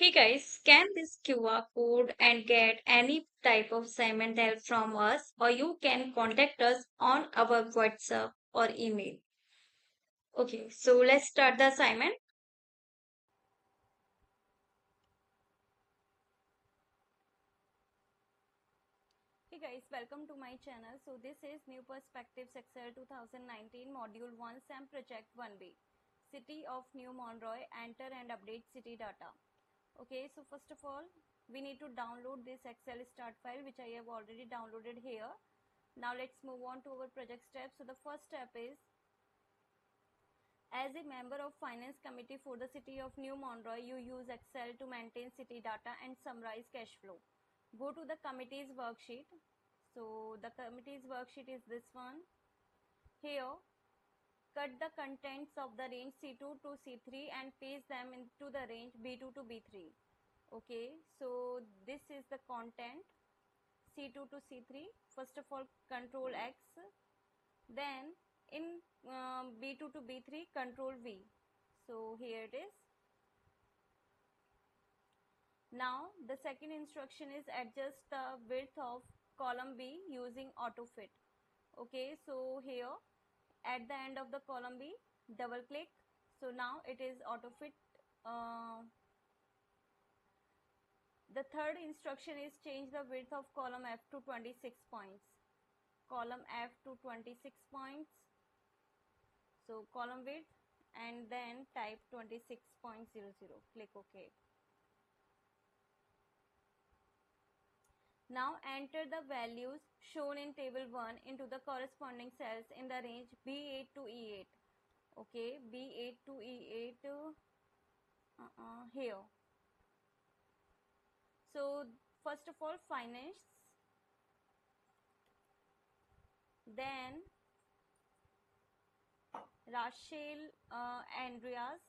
Hey guys, scan this QR code and get any type of assignment help from us, or you can contact us on our WhatsApp or email. Okay, so let's start the assignment. Hey guys, welcome to my channel. So this is New Perspectives Excel 2019 Module 1 SAM Project 1B. City of New Monroe, enter and update city data. Okay, so first of all, we need to download this Excel start file which I have already downloaded here. Now let's move on to our project steps. So the first step is, as a member of Finance Committee for the City of New Monroe, you use Excel to maintain city data and summarize cash flow. Go to the committee's worksheet. So the committee's worksheet is this one. Here, cut the contents of the range C2 to C3 and paste them into the range B2 to B3. Okay, so this is the content C2 to C3. First of all, Control X. Then in B2 to B3, Control V. So here it is. Now the second instruction is adjust the width of column B using AutoFit. Okay, so here at the end of the column B, double click. So now it is AutoFit. The third instruction is change the width of column F to 26 points. Column F to 26 points. So column width and then type 26.00. Click OK. Now enter the values shown in table 1 into the corresponding cells in the range B8 to E8. Okay, B8 to E8 here. So first of all, finance, then Rachel Andreas,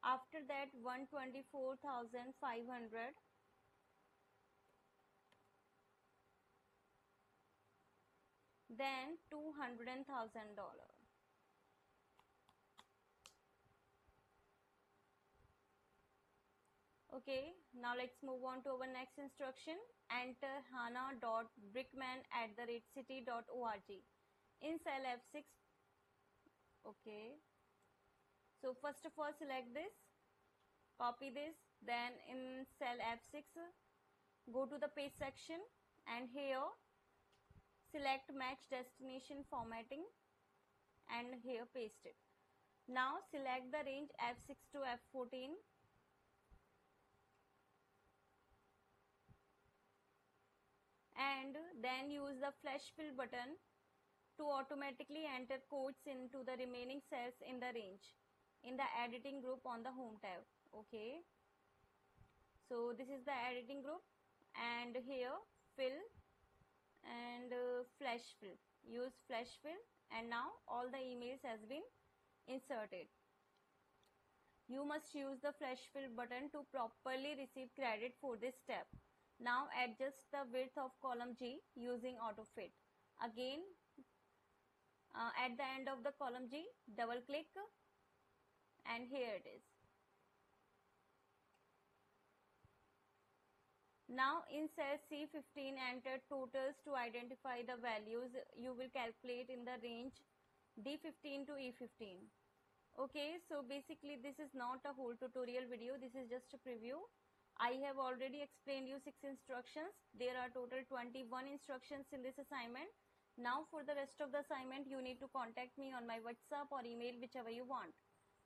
after that 124,500, then $200,000. Okay, now let's move on to our next instruction. Enter hannah.brickman @ city.org in cell F6. Okay, so first of all, select this, copy this, then in cell F6, go to the page section and here select match destination formatting and here paste it. Now select the range F6 to F14 and then use the flash fill button to automatically enter codes into the remaining cells in the range in the editing group on the home tab. Okay, so this is the editing group and here fill and flash fill, use flash fill, and now all the emails has been inserted. You must use the flash fill button to properly receive credit for this step. Now adjust the width of column G using AutoFit. Again, at the end of the column G, double click and here it is. Now in cell C15, enter totals to identify the values you will calculate in the range D15 to E15. Okay, so basically this is not a whole tutorial video, this is just a preview. I have already explained you 6 instructions. There are total 21 instructions in this assignment. Now for the rest of the assignment, you need to contact me on my WhatsApp or email, whichever you want.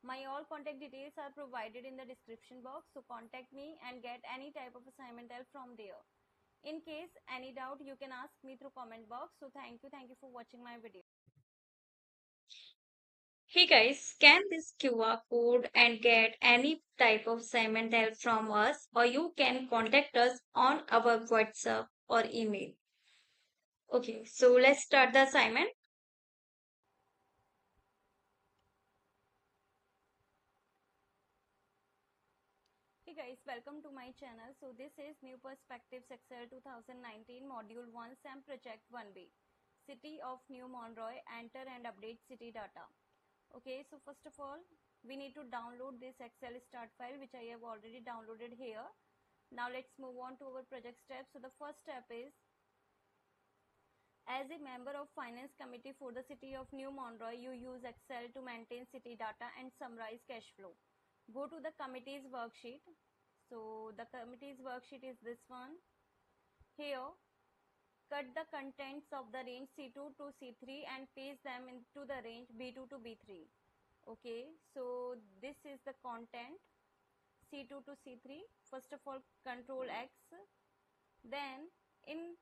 My all contact details are provided in the description box, so contact me and get any type of assignment help from there. In case any doubt, you can ask me through comment box. So thank you for watching my video. Hey guys, scan this QR code and get any type of assignment help from us, or you can contact us on our WhatsApp or email. Okay, so let's start the assignment. Hey guys, welcome to my channel. So this is New Perspectives Excel 2019 Module 1 SAM Project 1B. City of New Monroe, enter and update city data. Okay, so first of all, we need to download this Excel start file which I have already downloaded here. Now let's move on to our project steps. So the first step is, as a member of Finance Committee for the City of New Monroe, you use Excel to maintain city data and summarize cash flow. Go to the committee's worksheet. So the committee's worksheet is this one. Here, cut the contents of the range C2 to C3 and paste them into the range B2 to B3. Okay, so this is the content C2 to C3. First of all, Control X. Then in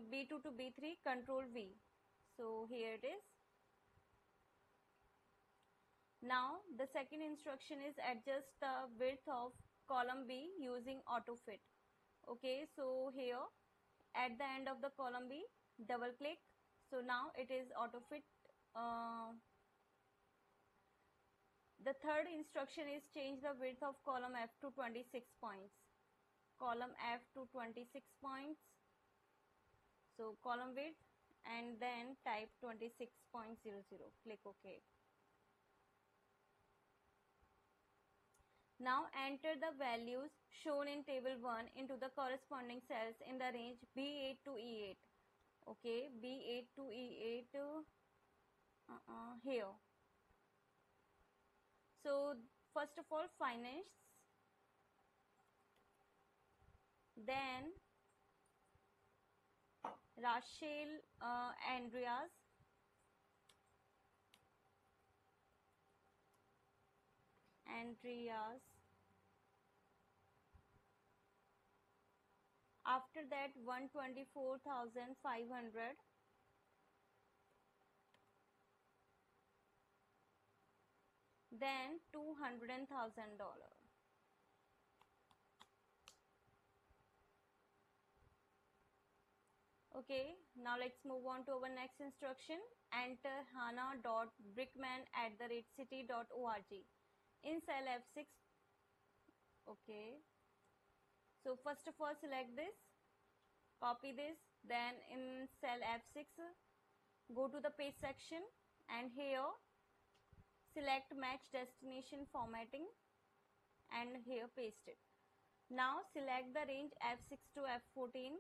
B2 to B3, Control V. So here it is. Now the second instruction is adjust the width of column B using AutoFit. Okay, so here at the end of the column B, double click. So now it is AutoFit. The third instruction is change the width of column F to 26 points. Column F to 26 points. So column width and then type 26.00. Click OK. Now enter the values shown in table 1 into the corresponding cells in the range B8 to E8. Okay, B8 to E8 here. So first of all, finance, then Rachel Andreas, after that 124,500, then $200,000. Okay, now let's move on to our next instruction. Enter hannah.brickman@city.org in cell F6. Okay, so first of all, select this, copy this, then in cell F6, go to the page section and here select match destination formatting and here paste it. Now select the range F6 to F14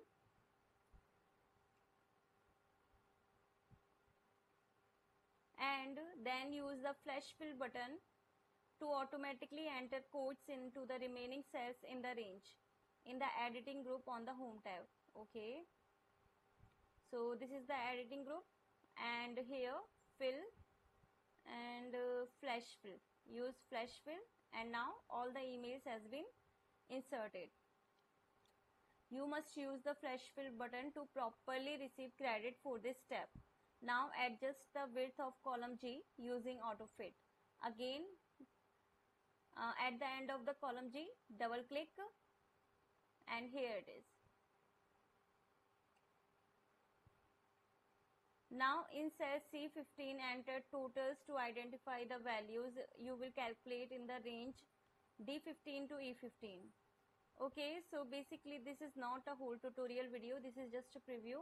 and then use the flash fill button to automatically enter codes into the remaining cells in the range in the editing group on the home tab. Okay, so this is the editing group and here fill and flash fill. Use flash fill and now all the emails has been inserted. You must use the flash fill button to properly receive credit for this step. Now adjust the width of column G using AutoFit. Again, at the end of the column G, double click and here it is. Now in cell C15, enter totals to identify the values you will calculate in the range D15 to E15. Okay, so basically this is not a whole tutorial video, this is just a preview.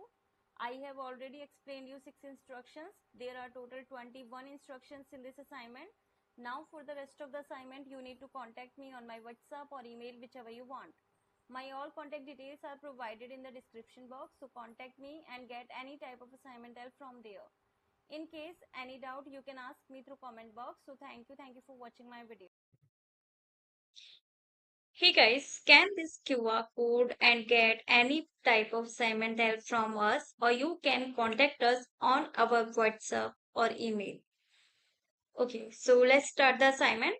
I have already explained you 6 instructions. There are total 21 instructions in this assignment. Now for the rest of the assignment, you need to contact me on my WhatsApp or email, whichever you want. My all contact details are provided in the description box, so contact me and get any type of assignment help from there. In case any doubt, you can ask me through comment box. So thank you for watching my video. Hey guys, scan this QR code and get any type of assignment help from us, or you can contact us on our WhatsApp or email. Okay, so let's start the assignment.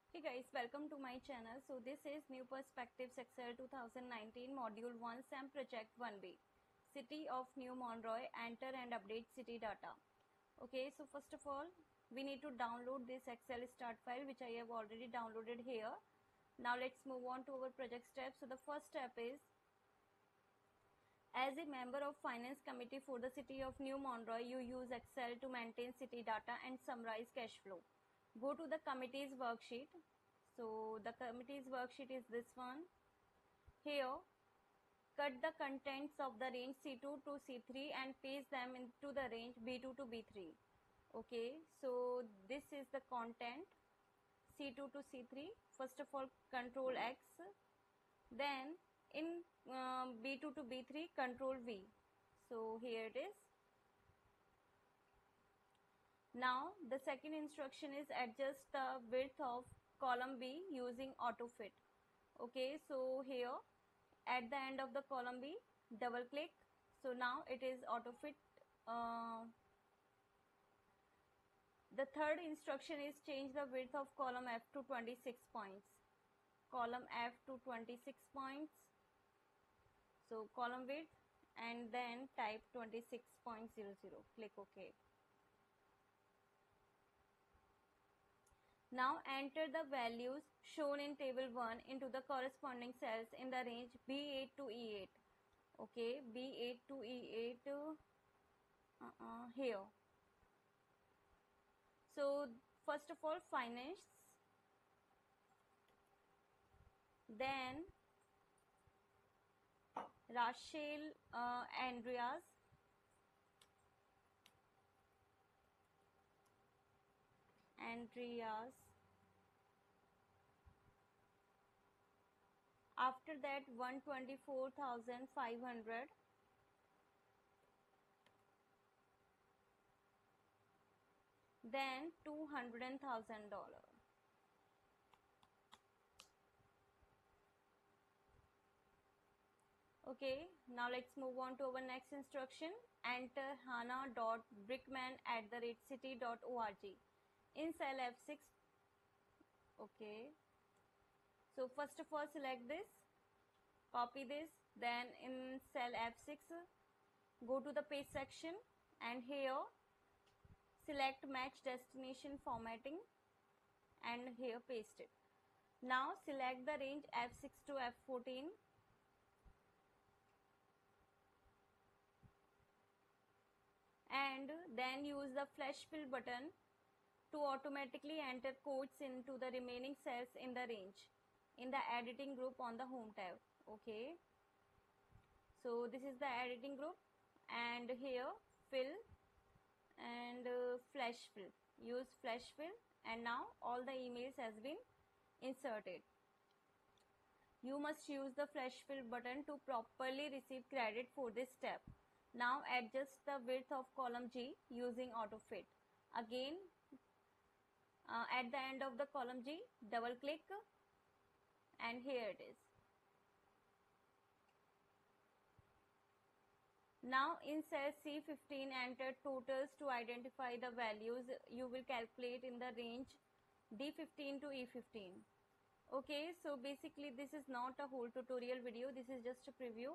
Hey guys, welcome to my channel. So this is New Perspectives Excel 2019 Module 1 SAM Project 1B. City of New Monroe, enter and update city data. Okay, so first of all, we need to download this Excel start file which I have already downloaded here. Now let's move on to our project steps. So the first step is, As a member of Finance Committee for the City of New Monroe, you use Excel to maintain city data and summarize cash flow. Go to the committee's worksheet. So the committee's worksheet is this one. Here, cut the contents of the range C2 to C3 and paste them into the range B2 to B3. Okay, so this is the content C2 to C3. First of all, Control X. Then in B2 to B3, Control V. So here it is. Now the second instruction is adjust the width of column B using AutoFit. Okay, so here at the end of the column B, double click. So now it is AutoFit. The third instruction is change the width of column F to 26 points. Column F to 26 points. So column width and then type 26.00. Click OK. Now enter the values shown in table 1 into the corresponding cells in the range B8 to E8. Okay, B8 to E8 here. So first of all, finance, then Rachel Andreas, after that 124,500, then $200,000. Okay, now let's move on to our next instruction. Enter hannah.brickman@city.org in cell F6. Okay, so first of all select this, copy this, then in cell F6 go to the page section and here select match destination formatting and here paste it. Now select the range F6 to F14 and then use the flash fill button to automatically enter codes into the remaining cells in the range in the editing group on the home tab. Okay, so this is the editing group and here fill and flash fill, use flash fill, and now all the emails has been inserted. You must use the flash fill button to properly receive credit for this step. Now adjust the width of column G using AutoFit. Again, at the end of the column G, double click and here it is. Now in cell C15 enter totals to identify the values you will calculate in the range D15 to E15. Okay, so basically this is not a whole tutorial video, this is just a preview.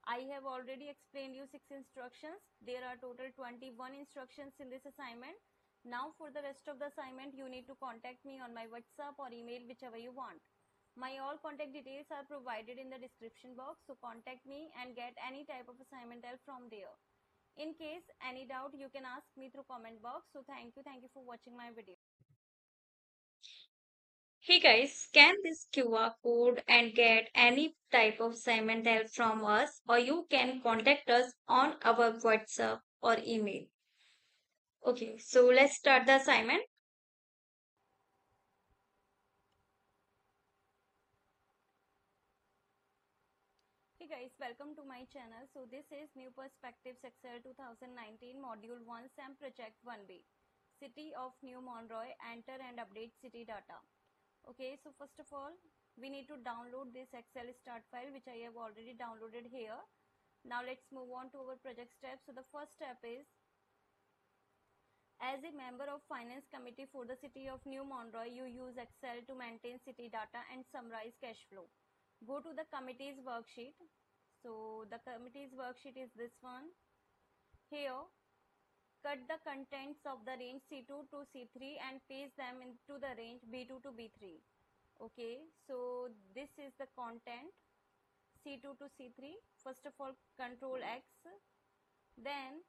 I have already explained you 6 instructions. There are total 21 instructions in this assignment. Now for the rest of the assignment, you need to contact me on my WhatsApp or email, whichever you want. My all contact details are provided in the description box, so contact me and get any type of assignment help from there. In case any doubt, you can ask me through comment box. So thank you for watching my video. Hey guys, scan this QR code and get any type of assignment help from us, or you can contact us on our WhatsApp or email. Okay, so let's start the assignment. Hey guys, welcome to my channel. So this is New Perspectives Excel 2019 Module 1 SAM Project 1B. City of New Monroe, enter and update city data. Okay, so first of all, we need to download this Excel start file which I have already downloaded here. Now let's move on to our project steps. So the first step is, as a member of Finance Committee for the City of New Monroe, you use Excel to maintain city data and summarize cash flow. Go to the committee's worksheet. So the committee's worksheet is this one. Here, cut the contents of the range C2 to C3 and paste them into the range B2 to B3. Okay, so this is the content C2 to C3. First of all, Control X, then